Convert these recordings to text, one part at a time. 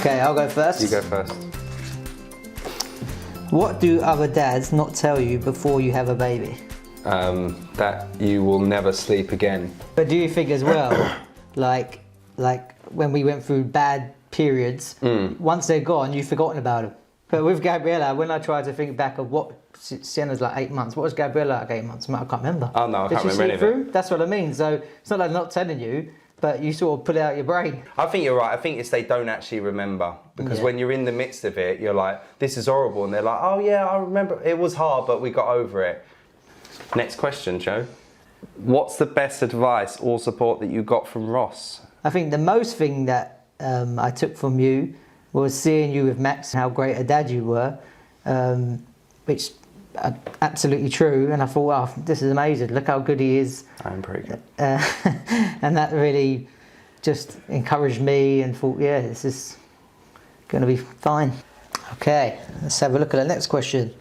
Okay, I'll go first. You go first. What do other dads not tell you before you have a baby? That you will never sleep again. But do you think as well, like when we went through bad periods, once they're gone, you've forgotten about them. But with Gabriella, when I tried to think back of what Sienna's like 8 months, what was Gabriella like 8 months? I can't remember. Oh no, I can't Did she remember sleep anything. through? That's what I mean. So it's not like I'm not telling you, but you sort of put it out your brain. I think you're right. I think it's they don't actually remember. Because Yeah. when you're in the midst of it, you're like, this is horrible. And they're like, oh yeah, I remember. It was hard, but we got over it. Next question, Joe. What's the best advice or support that you got from Ross? I think the most thing that I took from you was seeing you with Max, how great a dad you were, which absolutely true. And I thought, wow, this is amazing. Look how good he is. I'm pretty good. And that really just encouraged me and thought, yeah, this is going to be fine. Okay, let's have a look at the next question.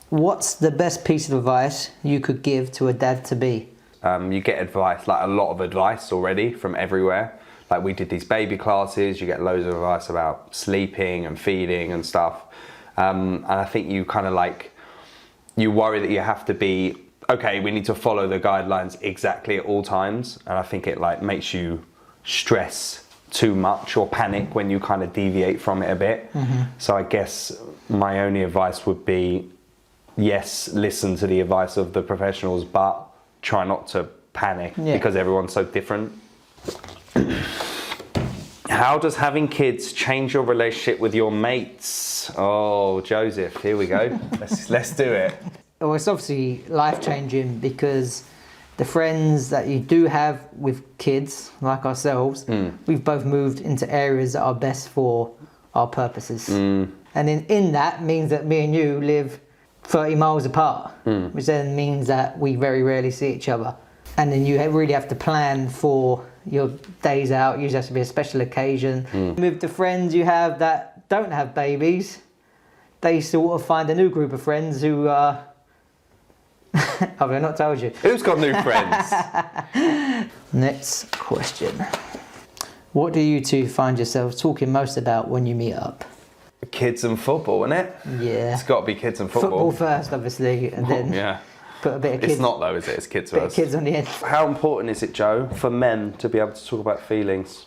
What's the best piece of advice you could give to a dad-to-be? You get advice, like a lot of advice already from everywhere. Like we did these baby classes, you get loads of advice about sleeping and feeding and stuff. And I think you kind of like, you worry that you have to be, okay, we need to follow the guidelines exactly at all times. And I think it like makes you stress too much or panic when you kind of deviate from it a bit. So I guess my only advice would be, yes, listen to the advice of the professionals, but try not to panic because everyone's so different. How does having kids change your relationship with your mates? Oh, Joseph, here we go. Let's do it. Well, it's obviously life-changing because the friends that you do have with kids, like ourselves, we've both moved into areas that are best for our purposes. And in that means that me and you live 30 miles apart, which then means that we very rarely see each other. And then you really have to plan for your days out. Usually has to be a special occasion. With the friends you have that don't have babies, they sort of find a new group of friends who are... Have I not told you? Who's got new friends? Next question. What do you two find yourselves talking most about when you meet up? Kids and football, isn't it? Yeah. It's got to be kids and football. Football first, obviously, and then Yeah. put a bit of kids. It's not though, is it? It's kids bit of first. kids on the end. How important is it, Joe, for men to be able to talk about feelings?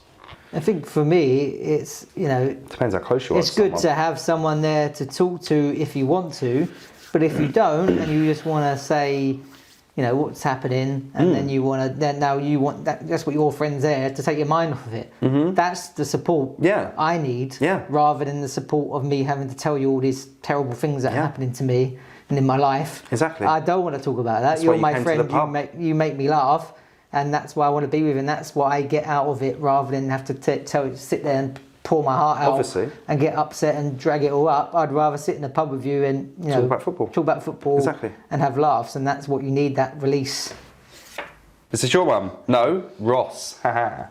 I think for me, it's, you know, Depends how close you are. it's good to have someone there to talk to if you want to, but if you don't and you just want to say, you know, what's happening, and then you want to, then now you want that, that's what your friend's there to take your mind off of it. That's the support I need, rather than the support of me having to tell you all these terrible things that are happening to me and in my life. Exactly. I don't want to talk about that. That's You're why you my came to friend. the pub. You make me laugh, and that's why I want to be with you, and that's what I get out of it, rather than have to sit there and pour my heart out Obviously. and get upset and drag it all up. I'd rather sit in a pub with you and, you know, talk about football. Exactly. And have laughs, and that's what you need, that release. This is your mum. No, Ross. How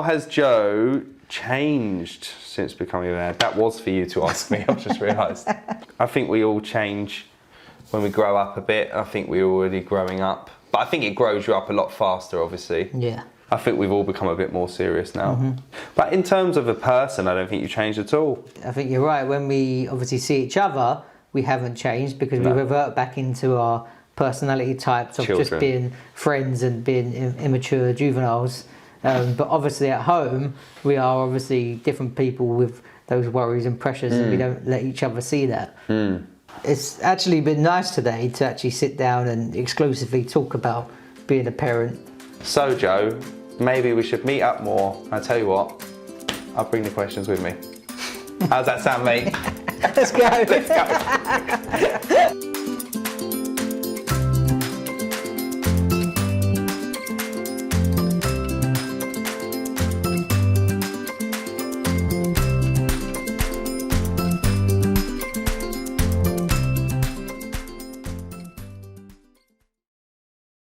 has Joe changed since becoming a dad? That was for you to ask me, I've just realised. I think we all change when we grow up a bit. I think we're already growing up. But I think it grows you up a lot faster, obviously. Yeah. I think we've all become a bit more serious now. But in terms of a person, I don't think you've changed at all. I think you're right. When we obviously see each other, we haven't changed because we revert back into our personality types of just being friends and being immature juveniles. But obviously at home, we are obviously different people with those worries and pressures, and we don't let each other see that. It's actually been nice today to actually sit down and exclusively talk about being a parent. So Joe, maybe we should meet up more. I tell you what, I'll bring the questions with me. How's that sound, mate? Let's go. Let's go.